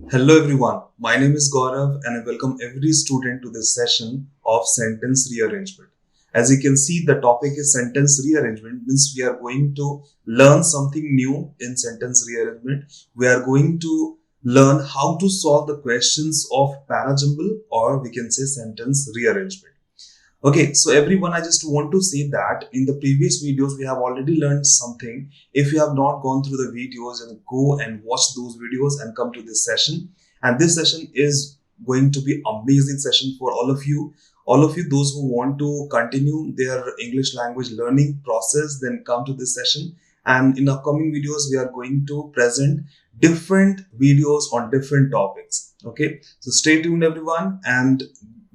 Hello everyone, my name is Gaurav and I welcome every student to this session of sentence rearrangement. As you can see, the topic is sentence rearrangement, means we are going to learn something new in sentence rearrangement. We are going to learn how to solve the questions of parajumble, or we can say sentence rearrangement. Okay, so everyone, I just want to say that in the previous videos, we have already learned something. If you have not gone through the videos, and go and watch those videos and come to this session. And this session is going to be amazing session for all of you. All of you, those who want to continue their English language learning process, then come to this session. And in upcoming videos, we are going to present different videos on different topics. Okay, so stay tuned everyone and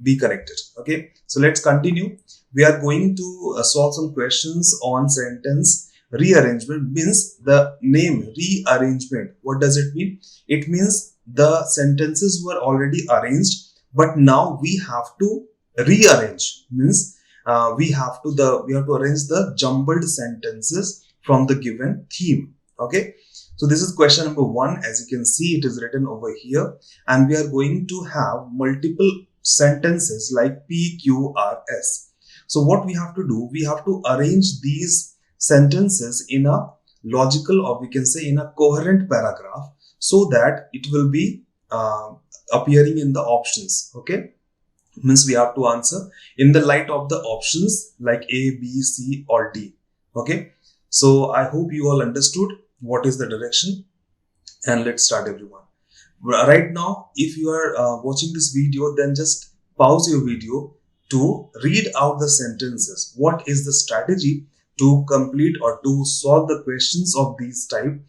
be connected. Okay, so let's continue. We are going to solve some questions on sentence rearrangement. Means the name rearrangement, what does it mean? It means the sentences were already arranged, but now we have to rearrange. Means we have to arrange the jumbled sentences from the given theme. Okay, so this is question number 1. As you can see, it is written over here, and we are going to have multiple sentences like P, Q, R, S. So what we have to do, we have to arrange these sentences in a logical, or we can say in a coherent paragraph, so that it will be appearing in the options. Okay, means we have to answer in the light of the options like A, B, C or D. Okay, so I hope you all understood what is the direction, and let's start everyone. Right now, if you are watching this video, then just pause your video to read out the sentences. What is the strategy to complete or to solve the questions of these type?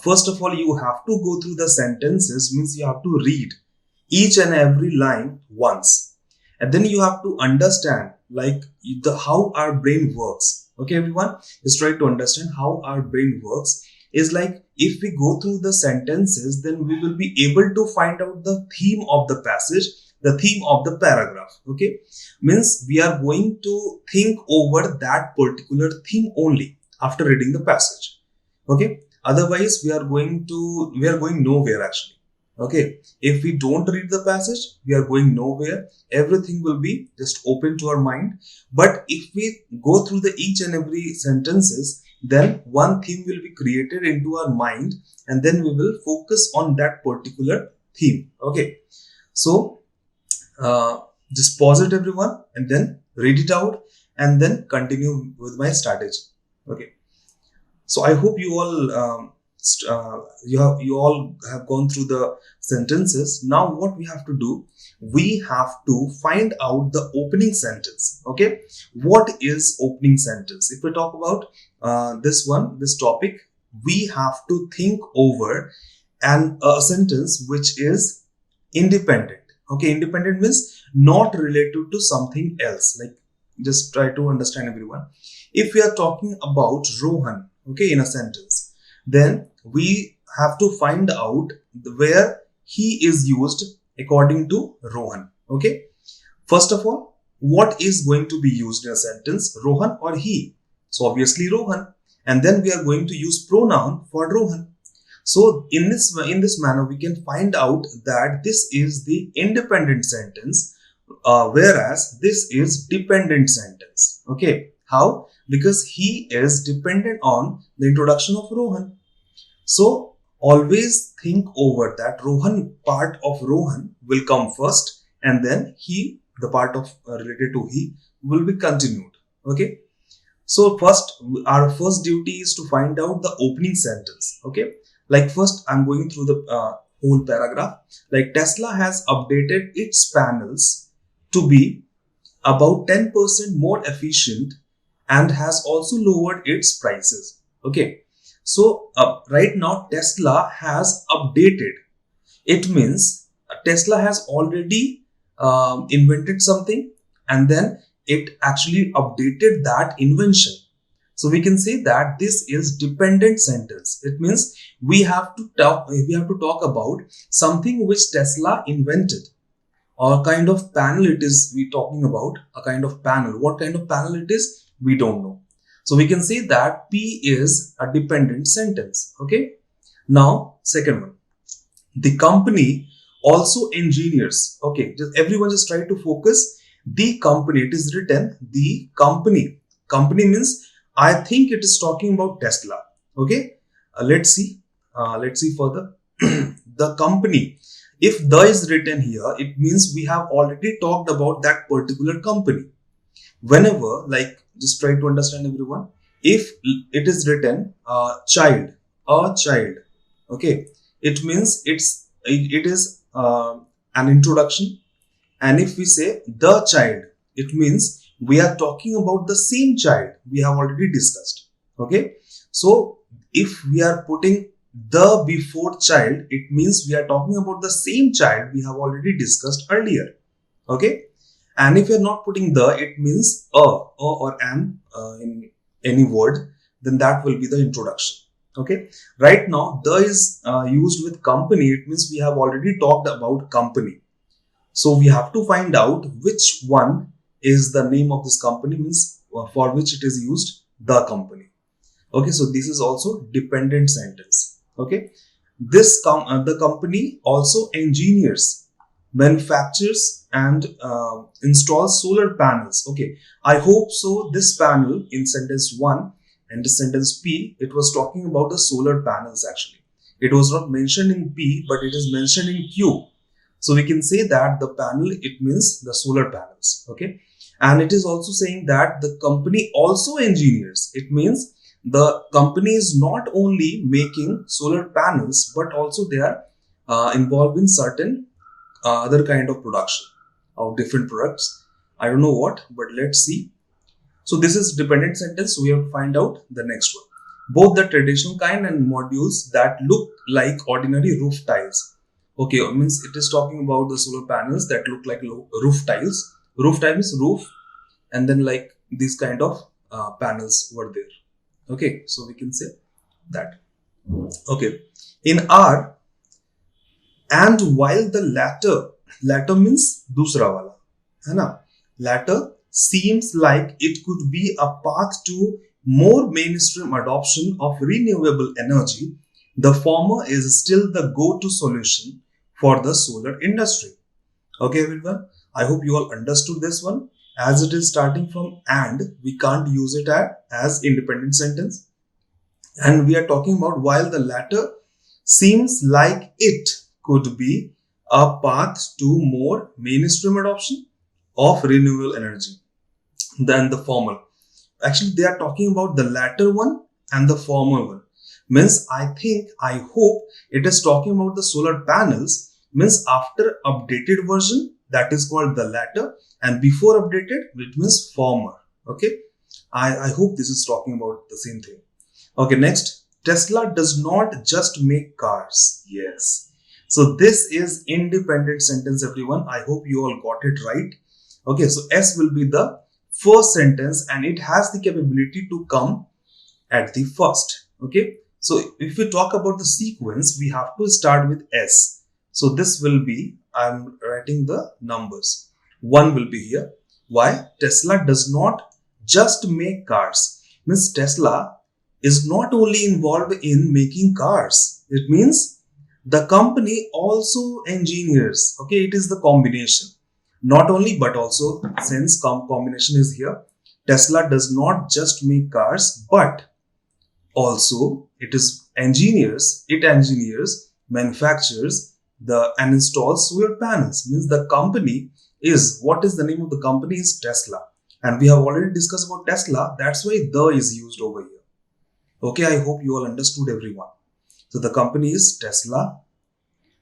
First of all, you have to go through the sentences, means you have to read each and every line once, and then you have to understand like how our brain works. Okay everyone, just try to understand how our brain works. Is like, if we go through the sentences, then we will be able to find out the theme of the passage, the theme of the paragraph. Okay, means we are going to think over that particular theme only after reading the passage. Okay, otherwise we are going nowhere actually. Okay, if we don't read the passage, we are going nowhere. Everything will be just open to our mind. But if we go through the each and every sentences, then one theme will be created into our mind, and then we will focus on that particular theme. Okay, so just pause it everyone, and then read it out, and then continue with my strategy. Okay, so I hope you all you all have gone through the sentences. Now what we have to do, we have to find out the opening sentence. Okay, what is opening sentence? If we talk about this topic, we have to think over a sentence which is independent. Okay, independent means not related to something else. Like, just try to understand everyone. If we are talking about Rohan, okay, in a sentence, then we have to find out where he is used according to Rohan. Okay, first of all, what is going to be used in a sentence, Rohan or he? So obviously Rohan, and then we are going to use pronoun for Rohan. So in this manner, we can find out that this is the independent sentence, whereas this is dependent sentence. Okay, how? Because he is dependent on the introduction of Rohan. So always think over that Rohan, part of Rohan will come first, and then he, the part of related to he, will be continued. Okay, so our first duty is to find out the opening sentence. Okay, like first I'm going through the whole paragraph. Like, Tesla has updated its panels to be about 10% more efficient and has also lowered its prices. Okay, so right now Tesla has updated. It means Tesla has already invented something, and then it actually updated that invention. So we can say that this is dependent sentence. It means we have to talk about something which Tesla invented, or a kind of panel it is we talking about, a kind of panel. What kind of panel it is, we don't know. So we can say that P is a dependent sentence. Okay, now second one, The company also engineers. Okay, just everyone just try to focus. The company, it is written the company. Company means I think it is talking about Tesla. Okay, let's see. Let's see further. The company. If the is written here, it means we have already talked about that particular company. Whenever, like, just try to understand everyone. If it is written a child, okay, it means it is an introduction. And if we say the child, it means we are talking about the same child we have already discussed. Okay, so if we are putting the before child, it means we are talking about the same child we have already discussed earlier. Okay, and if you're not putting the, it means a or an in any word, then that will be the introduction. Okay, right now the is used with company. It means we have already talked about company. So we have to find out which one is the name of this company, means for which it is used the company. Okay, so this is also dependent sentence. Okay, the company also engineers, manufactures and installs solar panels. Okay, I hope so. This panel in sentence 1 and the sentence P, it was talking about the solar panels actually. It was not mentioned in P, but it is mentioned in Q. So we can say that the panel, it means the solar panels. Okay, and it is also saying that the company also engineers. It means the company is not only making solar panels, but also they are involved in certain other kind of production of different products. I don't know what, but let's see. So this is dependent sentence. So we have to find out the next one. Both the traditional kind and modules that look like ordinary roof tiles. Okay, means it is talking about the solar panels that look like roof tiles. Roof tile is roof, and then like these kind of panels were there. Okay, so we can say that. Okay, in R, and while the latter means दूसरा वाला, है ना? Latter seems like it could be a path to more mainstream adoption of renewable energy, the former is still the go-to solution for the solar industry. Okay, everyone, I hope you all understood this one. As it is starting from and, we can't use it as independent sentence. And we are talking about while the latter seems like it could be a path to more mainstream adoption of renewable energy than the former. Actually, they are talking about the latter one and the former one. Means I hope it is talking about the solar panels. Means after updated version, that is called the latter, and before updated, it means former. Okay, I hope this is talking about the same thing. Okay, next, Tesla does not just make cars. Yes. So this is independent sentence, everyone. I hope you all got it right. Okay, so S will be the first sentence and it has the capability to come at the first. Okay, so if we talk about the sequence, we have to start with S. So this will be, I'm writing the numbers. 1 will be here. Why? Tesla does not just make cars. Means Tesla is not only involved in making cars. It means the company also engineers. Okay, it is the combination. Not only but also, since combination is here, Tesla does not just make cars, but also it engineers, manufactures and installs solar panels. Means the company is, what is the name of the company is Tesla. And we have already discussed about Tesla. That's why the is used over here. Okay, I hope you all understood, everyone. So the company is Tesla.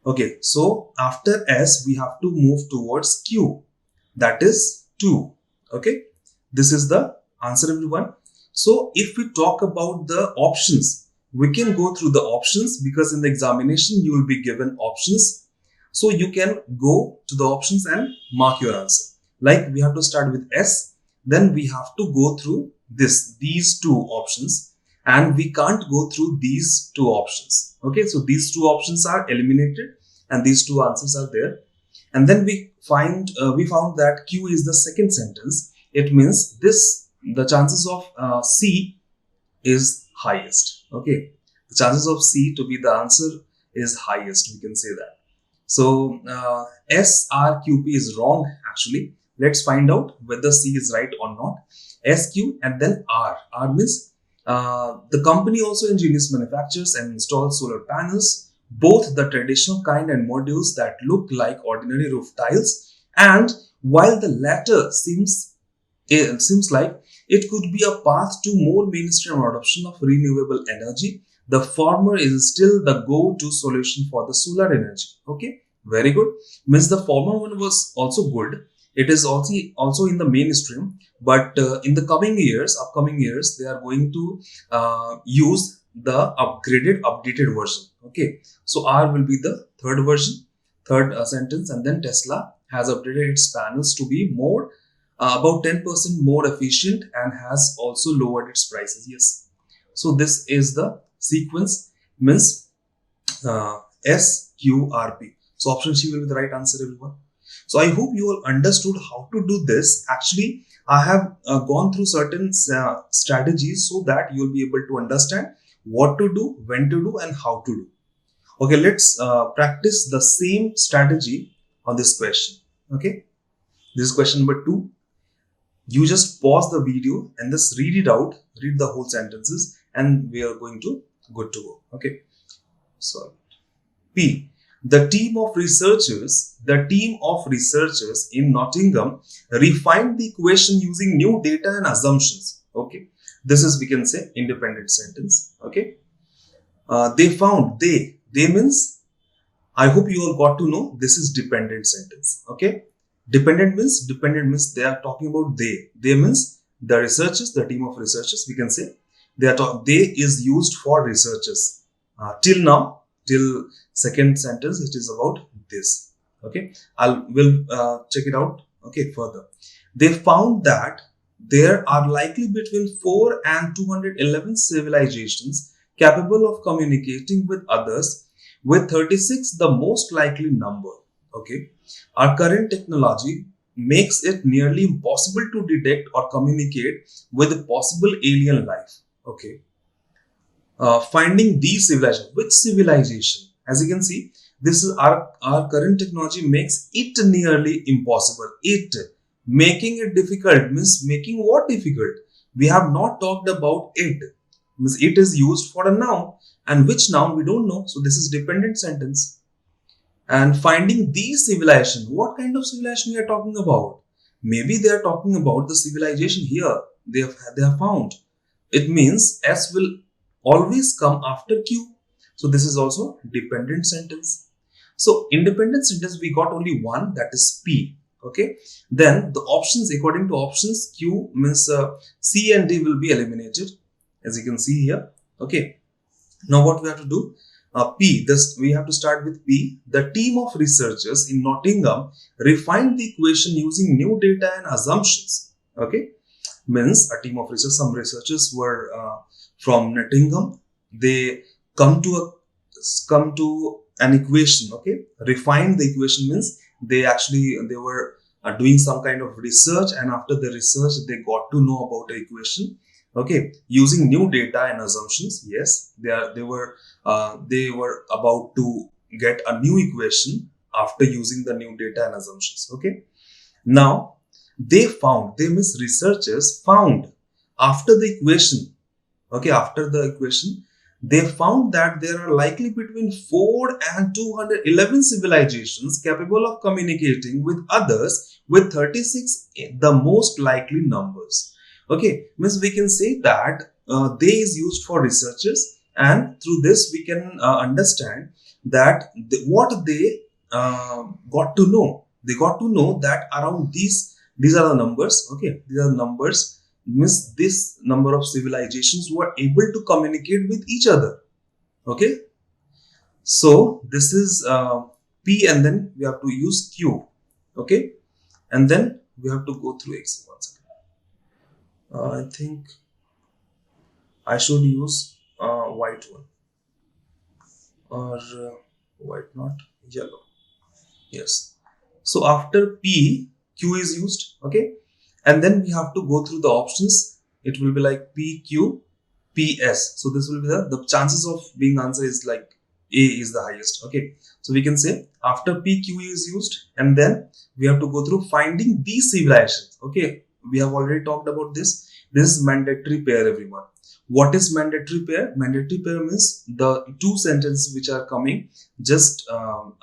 Okay, so after S, we have to move towards Q. That is 2. Okay, this is the answer, everyone. So if we talk about the options, we can go through the options because in the examination, you will be given options. So you can go to the options and mark your answer. Like we have to start with S, then we have to go through these 2 options. And we can't go through these 2 options. Okay, so these 2 options are eliminated and these 2 answers are there. And then we found that Q is the second sentence. It means the chances of C is highest. Okay, the chances of C to be the answer is highest, we can say that. So SRQP is wrong actually. Let's find out whether C is right or not. SQ and then R. R means the company also engineers, manufactures and installs solar panels, both the traditional kind and modules that look like ordinary roof tiles. And while the latter seems like it could be a path to more mainstream adoption of renewable energy, the former is still the go-to solution for the solar energy. Okay, very good. Means the former one was also good. It is also in the mainstream, but in the upcoming years, they are going to use the updated version. Okay, so R will be the third version, third sentence, and then Tesla has updated its panels to be more about 10% more efficient and has also lowered its prices. Yes, so this is the sequence, means SQRP. So option C will be the right answer, everyone. So I hope you all understood how to do this. Actually, I have gone through certain strategies so that you will be able to understand what to do, when to do, and how to do. Okay, let's practice the same strategy on this question. Okay, this is question number 2. You just pause the video and just read it out, read the whole sentences, and we are going to good to go. Okay, so P. The team of researchers in Nottingham refined the equation using new data and assumptions. Okay, this is, we can say, independent sentence. Okay, they means, I hope you all got to know this is dependent sentence. Okay, dependent means they are talking about they. They means the researchers, the team of researchers, we can say. They is used for researchers. Till now, till second sentence, it is about this. Okay, we'll check it out. Okay, further. They found that there are likely between 4 and 211 civilizations capable of communicating with others, with 36 the most likely number. Okay, our current technology makes it nearly impossible to detect or communicate with possible alien life. Okay, finding these civilizations. Which civilization? As you can see, this is our current technology makes it nearly impossible. It making it difficult means making what difficult? We have not talked about it. Means it is used for a noun, and which noun we don't know. So this is dependent sentence. And finding these civilization, what kind of civilization we are talking about? Maybe they are talking about the civilization here they have found. It means S will always come after Q. So this is also dependent sentence. So independent sentence we got only one, that is P. Okay. Then the options, according to options, Q means C and D will be eliminated, as you can see here. Okay. Now what we have to do? P, this we have to start with P. The team of researchers in Nottingham refined the equation using new data and assumptions. Okay, means a team of researchers. Some researchers were from Nottingham. They come to an equation. Okay, refined the equation means they were doing some kind of research, and after the research they got to know about the equation. Okay, using new data and assumptions. Yes, they were about to get a new equation after using the new data and assumptions. Okay, now they means researchers found after the equation. Okay, after the equation, they found that there are likely between 4 and 211 civilizations capable of communicating with others, with 36 the most likely numbers. Okay, means we can say that they is used for researchers, and through this we can understand that what they got to know. They got to know that around these are the numbers. Okay, these are the numbers, means this number of civilizations were able to communicate with each other. Okay, so this is P, and then we have to use Q. Okay, and then we have to go through X once again. I think I should use white one, or white, not yellow. Yes. So after P, Q is used. Okay, and then we have to go through the options. It will be like P, Q, P, S. So this will be the chances of being answer is like A is the highest. Okay, so we can say after P, Q is used, and then we have to go through finding these civilizations. Okay, we have already talked about this. This is mandatory pair, everyone. What is mandatory pair? Mandatory pair means the two sentences which are coming just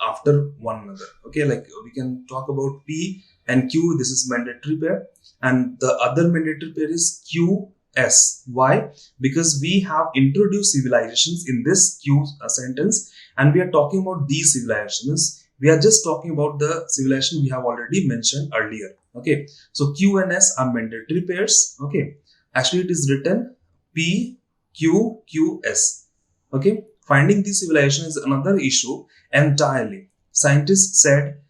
after one another. Okay, like we can talk about P and Q. This is mandatory pair, and the other mandatory pair is Q S. Why? Because we have introduced civilizations in this Q sentence, and we are talking about these civilizations. We are just talking about the civilization we have already mentioned earlier. Okay, so Q and S are mandatory pairs. Okay, actually it is written P Q Q S. Okay, finding this civilization is another issue entirely. Scientists said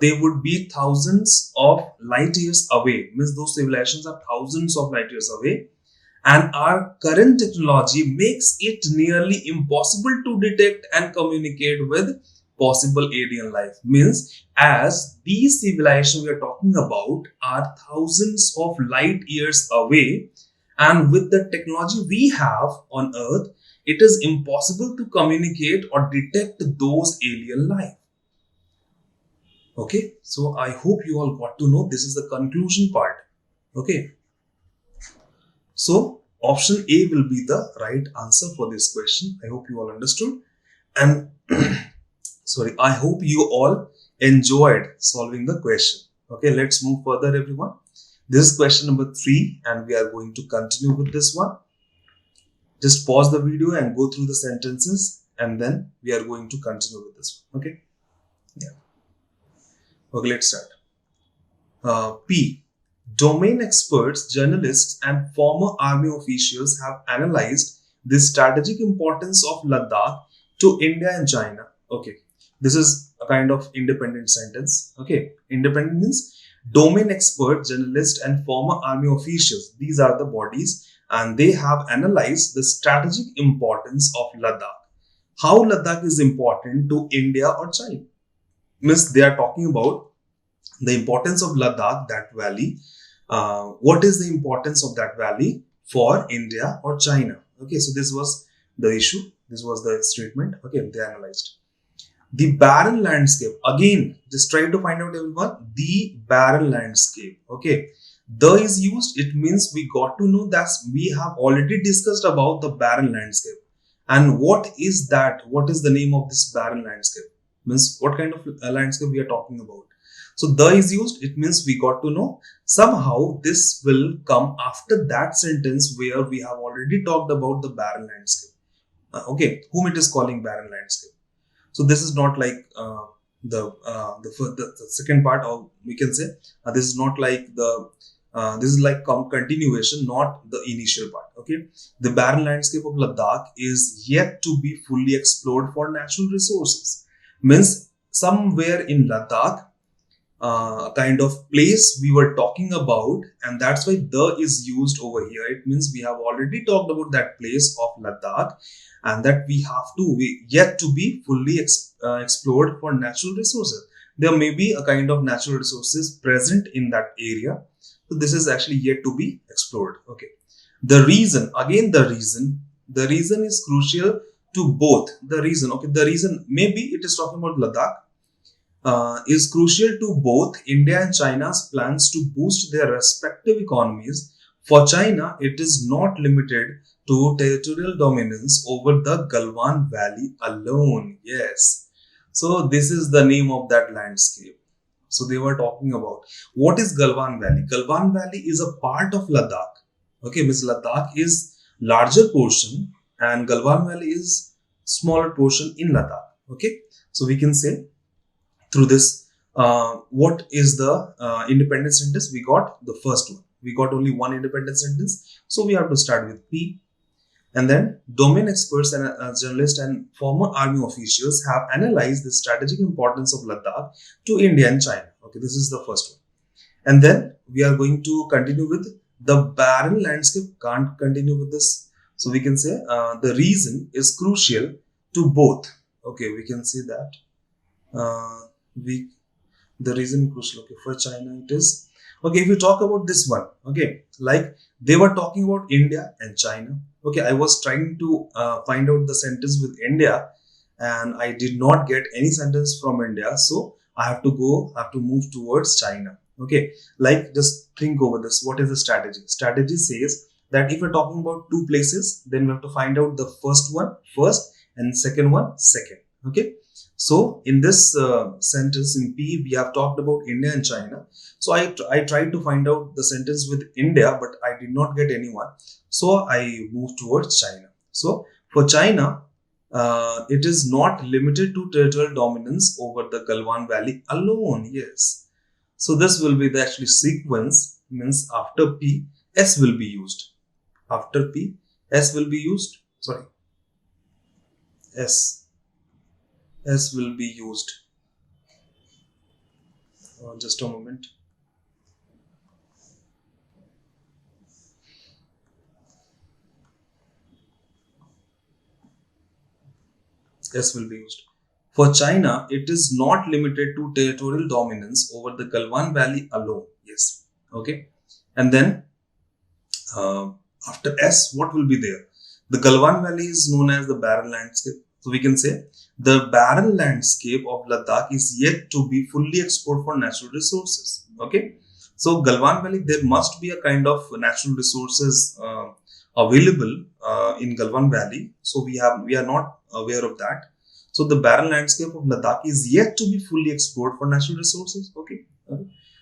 they would be thousands of light years away. Means those civilizations are thousands of light years away, and our current technology makes it nearly impossible to detect and communicate with possible alien life. Means as these civilizations we are talking about are thousands of light years away, and with the technology we have on earth, it is impossible to communicate or detect those alien life. Okay, so I hope you all got to know. This is the conclusion part. Okay, so option A will be the right answer for this question. I hope you all understood, and sorry, I hope you all enjoyed solving the question. Okay, let's move further, everyone. This is question number 3, and we are going to continue with this one. Just pause the video and go through the sentences, and then we are going to continue with this one. Okay, yeah. Okay, let's start. P. Domain experts, journalists, and former army officials have analyzed the strategic importance of Ladakh to India and China. Okay, this is a kind of independent sentence. Okay, independent means domain expert, journalists, and former army officials. These are the bodies, and they have analyzed the strategic importance of Ladakh. How Ladakh is important to India or China? Means they are talking about the importance of Ladakh, that valley. What is the importance of that valley for India or China? Okay, so this was the issue. This was the statement. Okay, they analyzed. The barren landscape. Again, just try to find out, everyone, the barren landscape. Okay, the is used. It means we got to know that we have already discussed about the barren landscape. And what is that? What is the name of this barren landscape? Means what kind of landscape we are talking about. So the is used. It means we got to know. Somehow this will come after that sentence where we have already talked about the barren landscape. Okay, whom it is calling barren landscape. So this is not like the second part, or we can say this is not like the this is like continuation, not the initial part. Okay, the barren landscape of Ladakh is yet to be fully explored for natural resources. Means somewhere in Ladakh, kind of place we were talking about, and that's why the is used over here. It means we have already talked about that place of Ladakh, and that we have to yet to be fully explored for natural resources. There may be a kind of natural resources present in that area, so this is actually yet to be explored. Okay, the reason, again the reason is crucial to both. The reason, okay, the reason, maybe it is talking about Ladakh, is crucial to both India and China's plans to boost their respective economies. For China, it is not limited to territorial dominance over the Galwan Valley alone. Yes. So this is the name of that landscape. So they were talking about what is Galwan Valley. Galwan Valley is a part of Ladakh. Okay, Miss Ladakh is larger portion and Galwan Valley is smaller portion in Ladakh. Okay, so we can say through this, what is the independent sentence? We got the first one. We got only one independent sentence, so we have to start with P. And then domain experts and journalists and former army officials have analyzed the strategic importance of Ladakh to India and China. Okay, this is the first one. And then we are going to continue with the barren landscape. Can't continue with this. So we can say the reason is crucial to both. Okay, we can see that. The reason crucial. Okay, for China it is. Okay, if you talk about this one, okay, like they were talking about India and China. Okay, I was trying to find out the sentence with India, and I did not get any sentence from India, so I have to move towards China. Okay, like just think over this. What is the strategy? Strategy says that if we're talking about two places, then we have to find out the first one first and second one second. Okay, so in this sentence in P, we have talked about India and China. So I tried to find out the sentence with India, but I did not get anyone. So I moved towards China. So for China, it is not limited to territorial dominance over the Galwan Valley alone. Yes. So this will be the actually sequence, means after P, S will be used. After P, S will be used. Sorry. S will be used. Just a moment. S will be used. For China, it is not limited to territorial dominance over the Galwan Valley alone. Yes. Okay. And then after S, what will be there? The Galwan Valley is known as the barren landscape. So we can say the barren landscape of Ladakh is yet to be fully explored for natural resources. Okay. So Galwan Valley, there must be a kind of natural resources available in Galwan Valley. So we are not aware of that. So the barren landscape of Ladakh is yet to be fully explored for natural resources. Okay.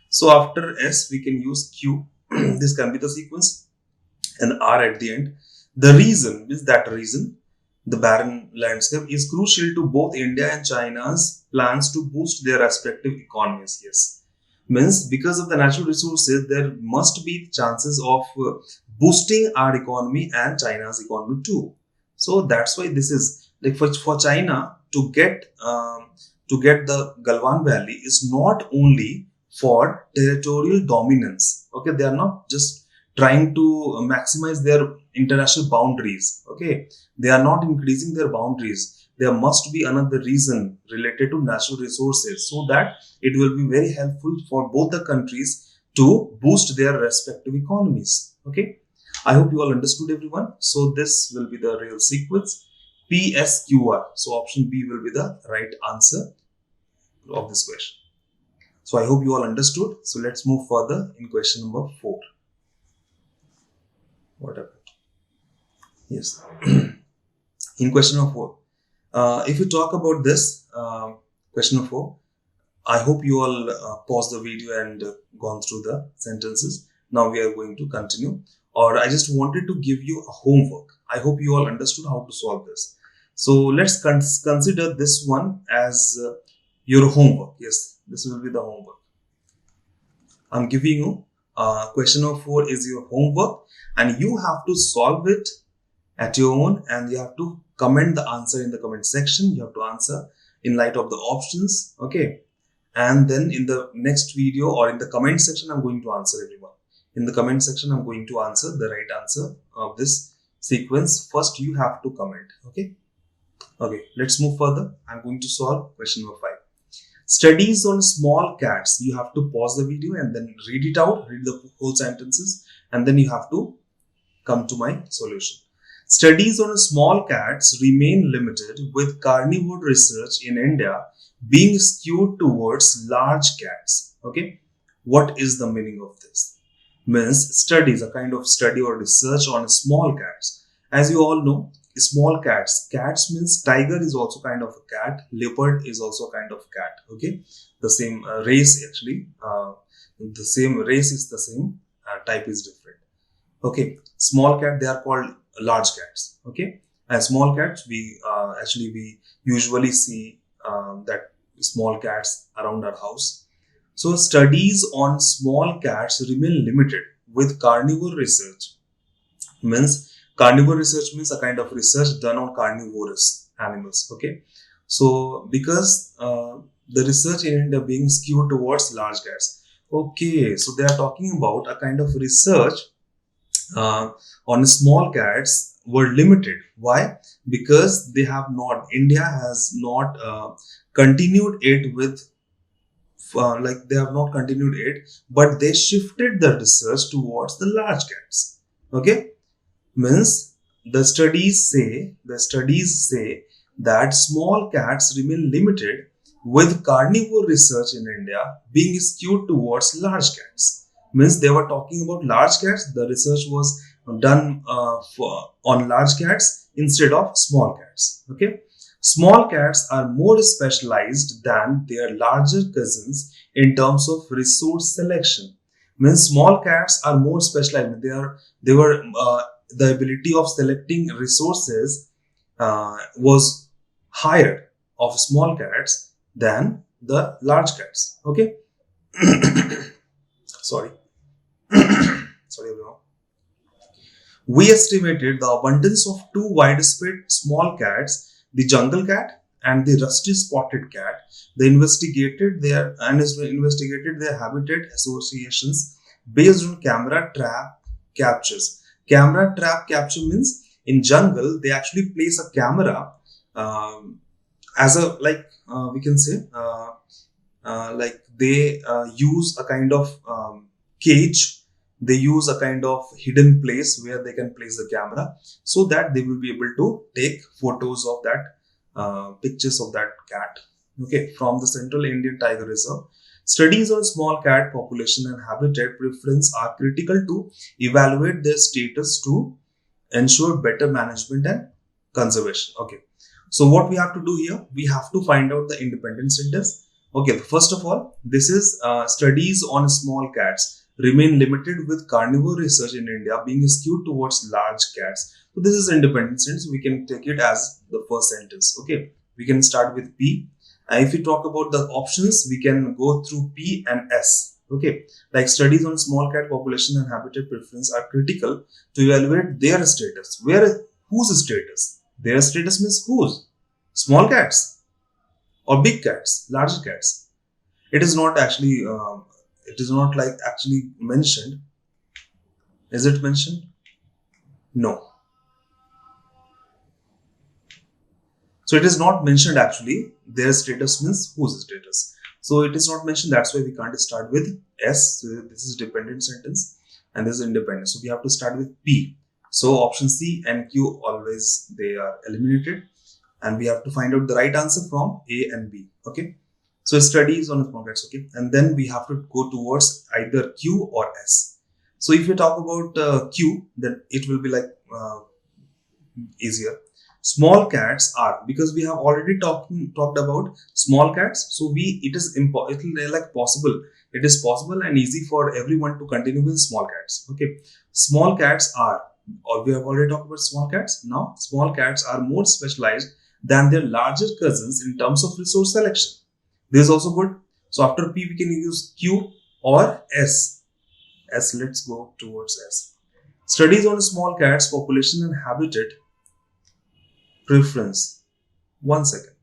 So after S, we can use Q. This can be the sequence, and R at the end. The reason is that the barren landscape is crucial to both India and China's plans to boost their respective economies. Yes. Means because of the natural resources, there must be chances of boosting our economy and China's economy too. So that's why this is like for China to get the Galwan Valley is not only for territorial dominance. Okay, they are not just trying to maximize their international boundaries. Okay, they are not increasing their boundaries. There must be another reason related to natural resources, so that it will be very helpful for both the countries to boost their respective economies. Okay, I hope you all understood, everyone. So this will be the real sequence. PSQR. So option B will be the right answer of this question. So I hope you all understood. So let's move further in question number 4. What happened? Yes. In question number 4, if you talk about this question number 4, I hope you all paused the video and gone through the sentences. Now we are going to continue. Or I just wanted to give you a homework. I hope you all understood how to solve this. So let's consider this one as your homework. Yes, this will be the homework. I'm giving you question number 4 is your homework, and you have to solve it at your own, and you have to comment the answer in the comment section. You have to answer in light of the options. Okay, and then in the next video or in the comment section, I'm going to answer everyone. In the comment section, I'm going to answer the right answer of this sequence. First, you have to comment. Okay, let's move further. I'm going to solve question number 5. Studies on small cats. You have to pause the video and then read it out, read the whole sentences, and then you have to come to my solution. Studies on small cats remain limited, with carnivore research in India being skewed towards large cats. Okay, what is the meaning of this? Means studies, a kind of study or research on small cats. As you all know, small cats. Cats means tiger is also kind of a cat. Leopard is also kind of cat. Okay, the same race actually. The same race is the same. Type is different. Okay, small cat, they are called large cats. Okay, and small cats we usually see that small cats around our house. So studies on small cats remain limited, with carnivore research. Carnivore research means a kind of research done on carnivorous animals. Okay, so because the research in India being skewed towards large cats. Okay, so they are talking about a kind of research on small cats were limited. Why? Because India has not continued it with they have not continued it, but they shifted the research towards the large cats. Okay, means the studies say that small cats remain limited, with carnivore research in India being skewed towards large cats. Means they were talking about large cats, the research was done on large cats instead of small cats. Okay. Small cats are more specialized than their larger cousins in terms of resource selection. Means small cats are more specialized. They were the ability of selecting resources was higher of small cats than the large cats. Okay. Sorry. Sorry everyone. We estimated the abundance of two widespread small cats, the jungle cat and the rusty spotted cat. They investigated their habitat associations based on camera trap captures. Camera trap capture means in jungle they actually place a camera as a we can say like they use a kind of cage. They use a kind of hidden place where they can place the camera so that they will be able to take photos of that pictures of that cat. Okay, from the Central Indian Tiger Reserve. Studies on small cat population and habitat preference are critical to evaluate their status to ensure better management and conservation. Okay, so what we have to do here, we have to find out the independent sentence. Okay, first of all, this is studies on small cats remain limited, with carnivore research in India being skewed towards large cats. So this is independent sentence. We can take it as the first sentence. Okay, we can start with P. If we talk about the options, we can go through P and S. Okay, like studies on small cat population and habitat preference are critical to evaluate their status. Whose status? Their status means whose? Small cats or big cats, larger cats. It is not actually. It is not like actually mentioned. Is it mentioned? No. So it is not mentioned actually. Their status means whose status. So it is not mentioned. That's why we can't start with S. So this is dependent sentence and this is independent. So we have to start with P. So option C and Q always they are eliminated. And we have to find out the right answer from A and B. Okay. So studies on small cats, okay, and then we have to go towards either Q or S. So if you talk about Q, then it will be like easier. Small cats are, because we have already talked about small cats, so it is possible. It is possible and easy for everyone to continue with small cats. Okay, small cats are, or we have already talked about small cats. Now small cats are more specialized than their larger cousins in terms of resource selection. This is also good. So after P, we can use Q or S. Let's go towards S. Studies on small cats population and habitat preference. 1 second.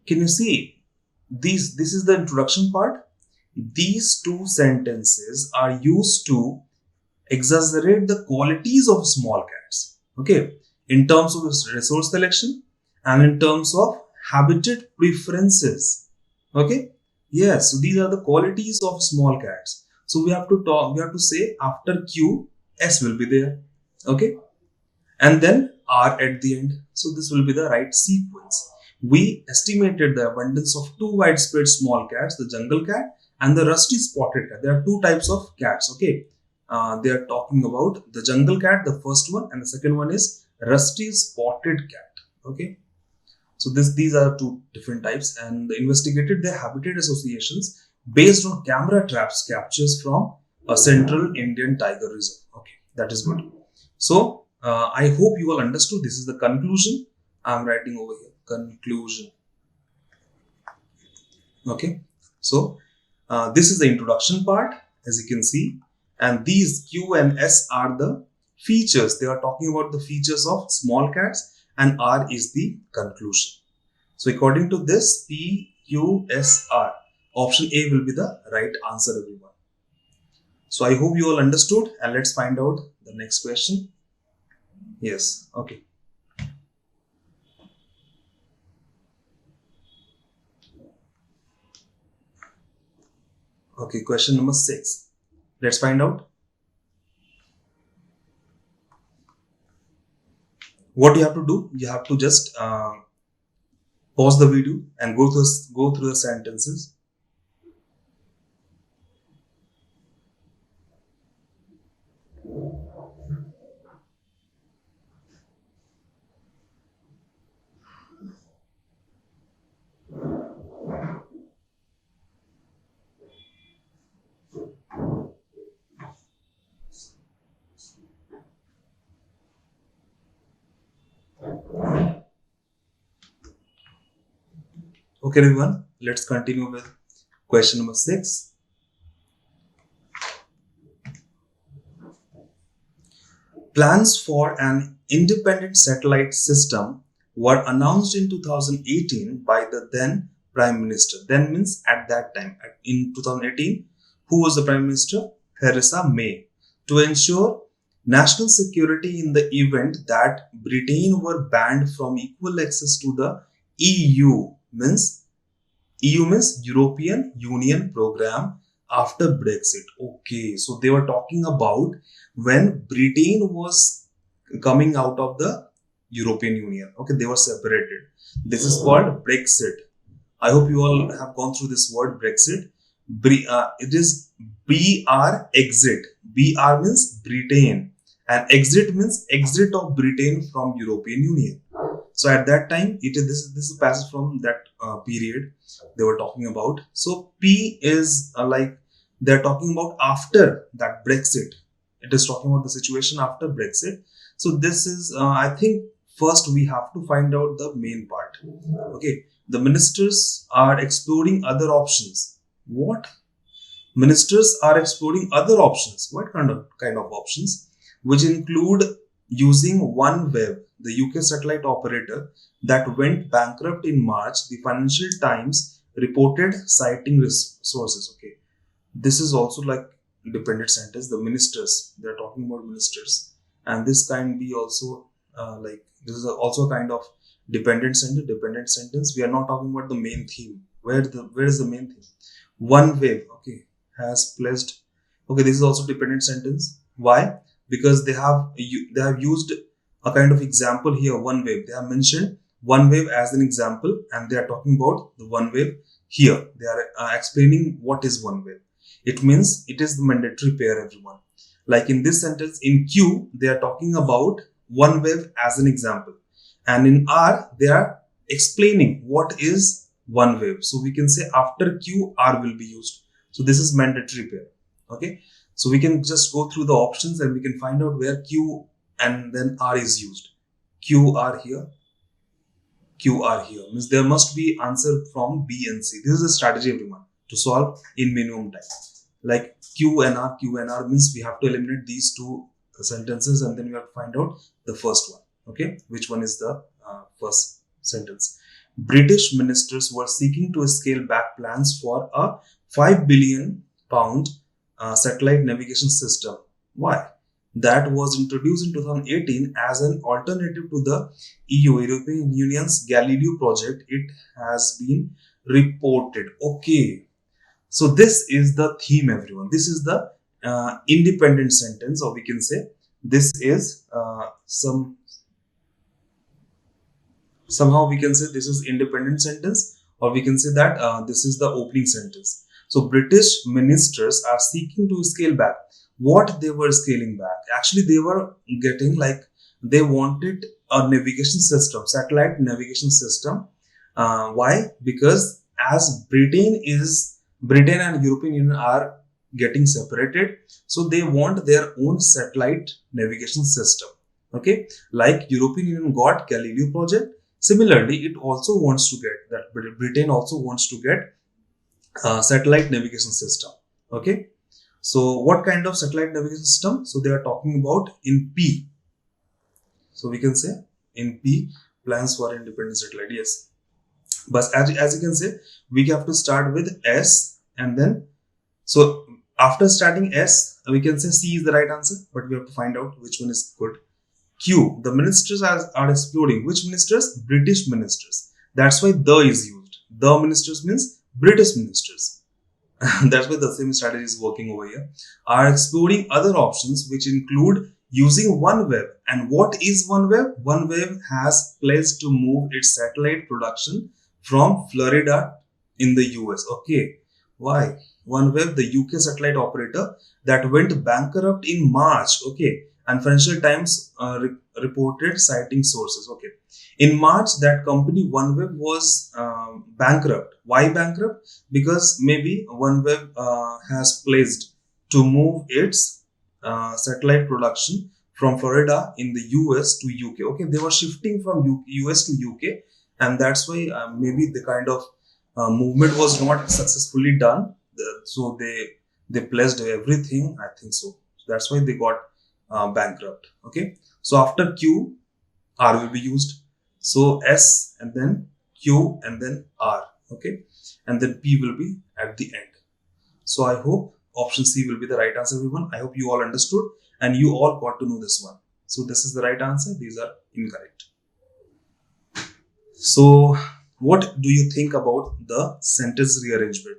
Can you see this is the introduction part. These two sentences are used to exaggerate the qualities of small cats. Okay, in terms of resource selection and in terms of habitat preferences. Okay, yes, so these are the qualities of small cats. So we have to say after Q, S will be there. Okay, and then R at the end. So this will be the right sequence. We estimated the abundance of two widespread small cats, the jungle cat and the rusty spotted cat. There are two types of cats. Okay, they are talking about the jungle cat, the first one, and the second one is rusty spotted cat. Okay, so these are two different types, and they investigated their habitat associations based on camera traps captures from a Central Indian Tiger Reserve. Okay, that is good. So I hope you all understood. This is the conclusion. I'm writing over here. Conclusion. Okay, so this is the introduction part, as you can see, and these Q and S are the features. They are talking about the features of small cats, and R is the conclusion. So according to this, P, Q, S, R, option A will be the right answer, everyone. So I hope you all understood, and let's find out the next question. Yes, okay. Okay, question number 6. Let's find out. What you have to do, you have to just pause the video and go through the sentences. Okay, everyone, let's continue with question number 6. Plans for an independent satellite system were announced in 2018 by the then Prime Minister. Then means at that time. In 2018, who was the Prime Minister? Theresa May. To ensure national security in the event that Britain were banned from equal access to the EU, means European Union program after Brexit. Okay, so they were talking about when Britain was coming out of the European Union. Okay, they were separated. This is called Brexit. I hope you all have gone through this word Brexit. It is BR exit. BR means Britain and exit means exit of Britain from European Union. So at that time, this is a passage from that period they were talking about. So P is like they're talking about after that Brexit. It is talking about the situation after Brexit. So this is I think first we have to find out the main part. Okay, the ministers are exploring other options. What? Ministers are exploring other options. What kind of options? Which include using OneWeb, the UK satellite operator that went bankrupt in March. The Financial Times reported citing sources. Okay, this is also like dependent sentence. The ministers, they're talking about ministers, and this can be also like this is also a kind of dependent sentence. Dependent sentence. We are not talking about the main theme. Where is the main theme? OneWeb, okay, has pledged. Okay, this is also dependent sentence. Why? Because they have used a kind of example here. OneWeb. They have mentioned OneWeb as an example, and they are talking about the OneWeb here. They are explaining what is OneWeb. It means it is the mandatory pair, everyone. Like in this sentence, in Q, they are talking about OneWeb as an example, and in R, they are explaining what is OneWeb. So we can say after Q, R will be used. So this is mandatory pair. Okay. So we can just go through the options and we can find out where Q and then R is used. Q, R here. Q, R here. Means there must be answer from B and C. This is a strategy, everyone, to solve in minimum time. Like Q and R means we have to eliminate these two sentences and then we have to find out the first one. Okay. Which one is the first sentence? British ministers were seeking to scale back plans for a £5 billion satellite navigation system. Why? That was introduced in 2018 as an alternative to the European Union's Galileo project. It has been reported. Okay. So this is the theme, everyone. This is the independent sentence, or we can say this is somehow we can say this is independent sentence, or we can say that this is the opening sentence. So British ministers are seeking to scale back. What they were scaling back? Actually, they were getting like they wanted a navigation system, satellite navigation system. Why? Because as Britain and European Union are getting separated, so they want their own satellite navigation system. Okay, like European Union got Galileo project. Similarly, it also wants to get that. Britain also wants to get satellite navigation system. Okay, so what kind of satellite navigation system? So they are talking about in P. So we can say in P, plans for independent satellite. Yes, but as you can say, we have to start with S, and then so after starting S, we can say C is the right answer, but we have to find out which one is good. Q, the ministers are exploring. Which ministers? British ministers. That's why the is used. The ministers means British ministers. That's why the same strategy is working over here. Are exploring other options which include using OneWeb. And what is OneWeb? OneWeb has pledged to move its satellite production from Florida in the US. Okay, why? OneWeb, the UK satellite operator that went bankrupt in March. Okay, and Financial Times reported citing sources. Okay, in March, that company OneWeb was bankrupt. Why bankrupt? Because maybe OneWeb has pledged to move its satellite production from Florida in the US to UK. Okay, they were shifting from US to UK, and that's why maybe the kind of movement was not successfully done. So they pledged everything. I think so. That's why they got bankrupt. Okay. So after Q, R will be used. So S and then Q and then R. Okay. And then P will be at the end. So I hope option C will be the right answer, everyone. I hope you all understood and you all got to know this one. So this is the right answer. These are incorrect. So what do you think about the sentence rearrangement?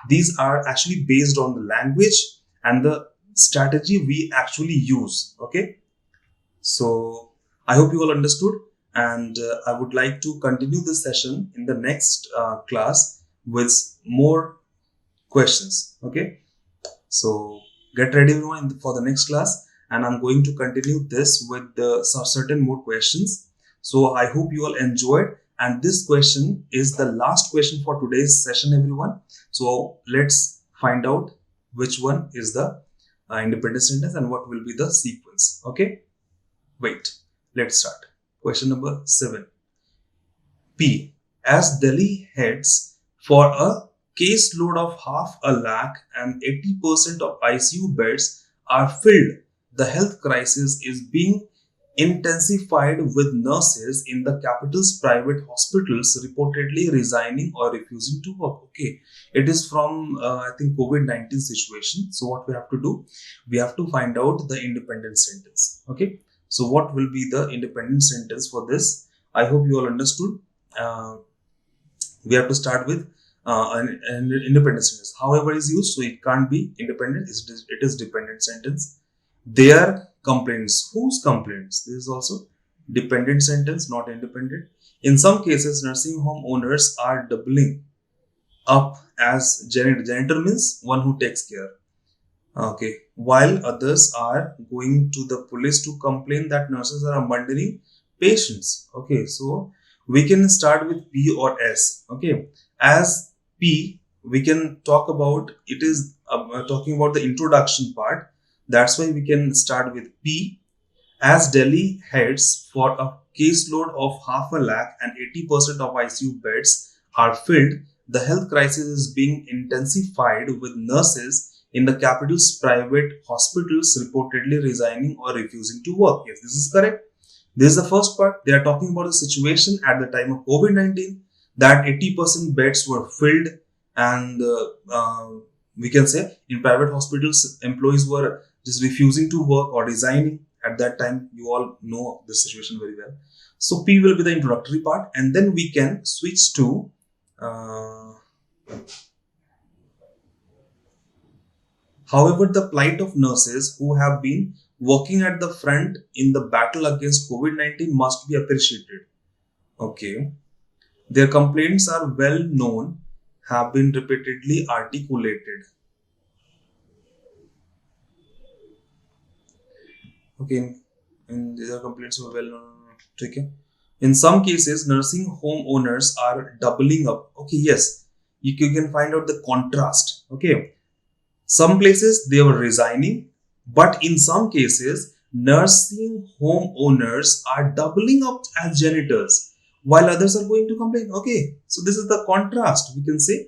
These are actually based on the language and the strategy we actually use. Okay. So I hope you all understood, and I would like to continue this session in the next class with more questions. Okay. So get ready everyone for the next class, and I'm going to continue this with certain more questions. So I hope you all enjoyed, and this question is the last question for today's session, everyone. So let's find out which one is the independent sentence and what will be the sequence. Okay. Wait, let's start. Question number 7. P. As Delhi heads for a caseload of 500,000 and 80% of ICU beds are filled, the health crisis is being intensified with nurses in the capital's private hospitals reportedly resigning or refusing to work. Okay, it is from I think COVID-19 situation. So what we have to do, we have to find out the independent sentence. Okay, so what will be the independent sentence for this? I hope you all understood. We have to start with an independent sentence. However is used, so it can't be independent. It is dependent sentence. Their complaints. Whose complaints? This is also dependent sentence, not independent. In some cases, nursing home owners are doubling up as janitor. Janitor means one who takes care. Okay. While others are going to the police to complain that nurses are abandoning patients. Okay. So we can start with P or S. Okay. As P, we can talk about, it is talking about the introduction part. That's why we can start with P. As Delhi heads for a caseload of 500,000 and 80% of ICU beds are filled, the health crisis is being intensified with nurses in the capital's private hospitals reportedly resigning or refusing to work. Yes, this is correct. This is the first part. They are talking about the situation at the time of COVID-19 that 80% beds were filled, and we can say in private hospitals, employees were just refusing to work or resigning at that time. You all know this situation very well. So P will be the introductory part, and then we can switch to however, the plight of nurses who have been working at the front in the battle against COVID-19 must be appreciated. Okay. Their complaints are well known, have been repeatedly articulated. Okay, and their complaints are well known. Okay. In some cases, nursing home owners are doubling up. Okay, yes, you can find out the contrast. Okay, some places they were resigning, but in some cases, nursing home owners are doubling up as janitors, while others are going to complain. Okay, so this is the contrast. We can say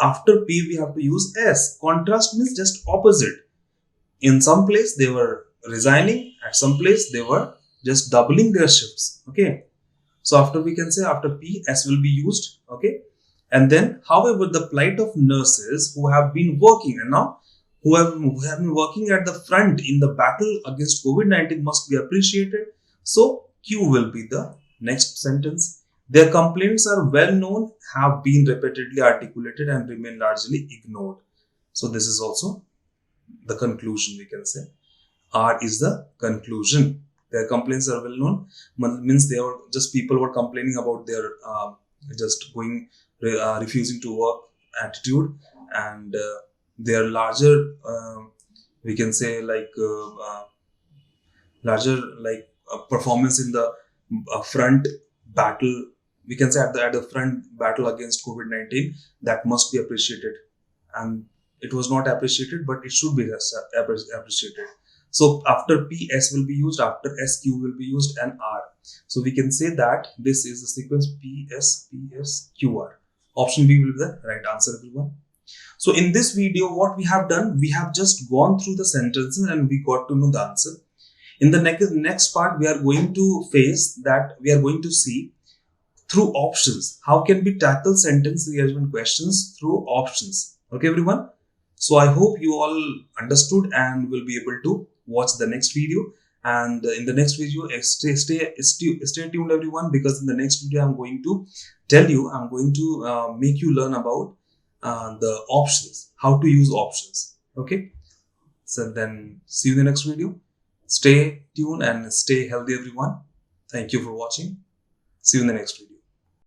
after P we have to use S. Contrast means just opposite. In some place they were resigning, at some place they were just doubling their shifts. Okay, so after we can say after P, S will be used. Okay, and then however the plight of nurses who have been working and now who have been working at the front in the battle against COVID-19 must be appreciated. So Q will be the next sentence. Their complaints are well known, have been repeatedly articulated and remain largely ignored. So this is also the conclusion, we can say. R is the conclusion. Their complaints are well known. Means they were just people were complaining about their just going refusing to work attitude, and their larger we can say like larger like performance in the front battle, we can say at the front battle against COVID-19, that must be appreciated. And it was not appreciated, but it should be appreciated. So after P, S will be used, after S, Q will be used, and R. So we can say that this is the sequence P, S, P, S, Q, R. Option B will be the right answer, everyone. So in this video, what we have done, we have just gone through the sentences and we got to know the answer. In the next part, we are going to face that we are going to see through options. How can we tackle sentence rearrangement questions through options? Okay, everyone. So I hope you all understood and will be able to watch the next video. And in the next video, stay tuned, everyone, because in the next video, I'm going to tell you, I'm going to make you learn about the options, how to use options. Okay. So then see you in the next video. Stay tuned and stay healthy, everyone. Thank you for watching. See you in the next video.